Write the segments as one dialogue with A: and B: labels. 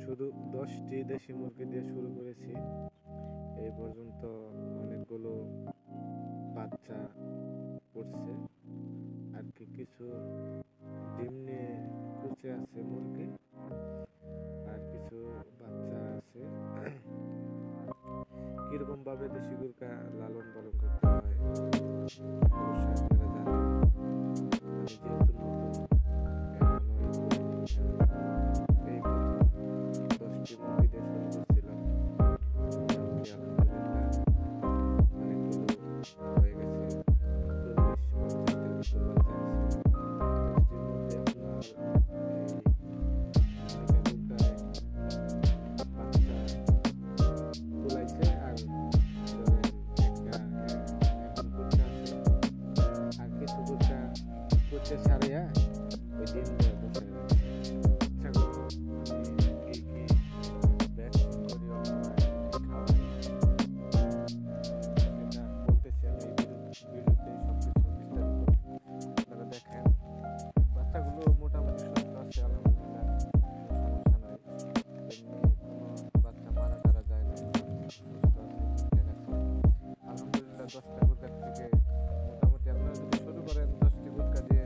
A: শুরু 10টি দেশি মুরগি দিয়ে শুরু করেছি। এই পর্যন্ত অনেকগুলো বাচ্চা পড়ছে আর কি, কিছু ডিম নিয়ে কুচে আছে মুরগি, আর কিছু বাচ্চা আছে। কিরকম ভাবে দেশি মুরগা লালন পালন করতে হয় অবশ্যই আপনারা জানেন। আমি যেহেতু নতুন, এখনো এই প্রথম 10টি মুরগি দিয়ে শুরু করছিলাম। মোটামুটি আলহামদুলিল্লাহ অনেকগুলো হয়ে গেছে, 40-50টার মতো বাচ্চা আছে। 10টির মধ্যে আপনার এই দুইটা মুরগায় বাচ্চা তুলাইছে, আর ধরেন একটা এখন কুচা আছে, আর কিছু কুচা কুচে ছাড়িয়া ওই ডিম দিয়ে বসে রাখছে। বাচ্চাগুলো আমি কি কি ভ্যাকসিন করি অথবা কি খাওয়াই সেটা বলতেছি আমি এই ভিডিওতে সবকিছু বিস্তারিত আপনারা দেখেন। বাচ্চাগুলো মোটামুটি সুস্থ আছে আলহামদুলিল্লাহ, কোনো সমস্যা নাই। এমনি কোনো বাচ্চা মারা টারা যায় না, সুস্থ আছে, ঠিকঠাক আছে আলহামদুলিল্লাহ। 10টা মুরগার থেকে মোটামুটি আপনারা যদি শুরু করেন 10টি মুরগা দিয়ে,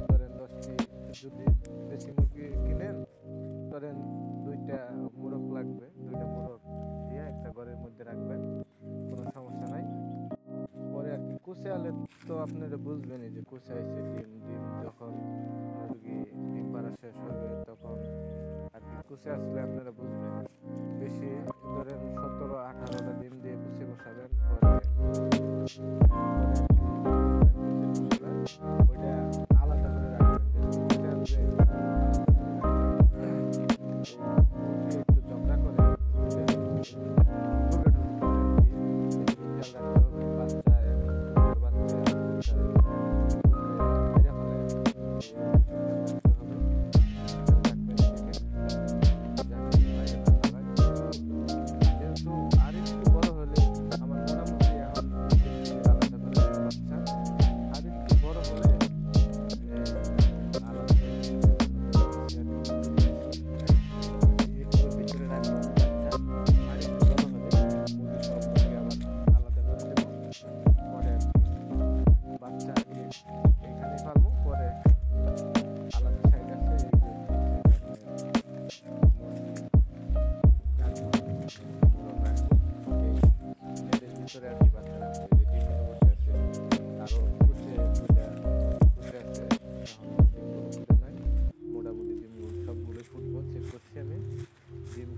A: ধরেন 10টি যদি দেশি মুরগি কিনেন, ধরেন 2টা মোরগ লাগবে, 2টা মোরগ দিয়ে একটা ঘরের মধ্যে রাখবেন, কোনো সমস্যা নাই। পরে আর কি কুচে আলে তো আপনারা বুঝবেনই যে কুচে আইছে ডিম ডিম যখন মুরগি ডিম পাড়া শেষ হবে তখন আর কি কুচে আসলে আপনারা বুঝবেন। বেশি ধরেন 17-18টা ডিম দিয়ে কুচে বসাবেন, পরে ওইটা আলাদা করে রাখবেন। কুচে আসবে একটু ঝগড়া করে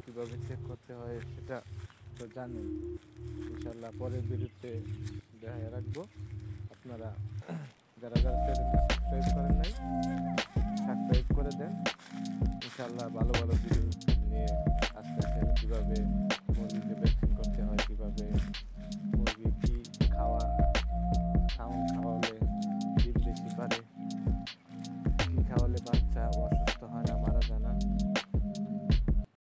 A: কিভাবে চেক করতে হয় সেটা তো জানেন। ইনশাল্লাহ পরের ভিডিওতে দেখা রাখবো। আপনারা যারা যারা চ্যানেলটি সাবস্ক্রাইব করেন নাই, সাবস্ক্রাইব করে দেন। ইনশাল্লাহ ভালো ভালো ভিডিও নিয়ে আসতেছেন, কীভাবে মুরগিকে ভ্যাকসিন করতে হয়, কীভাবে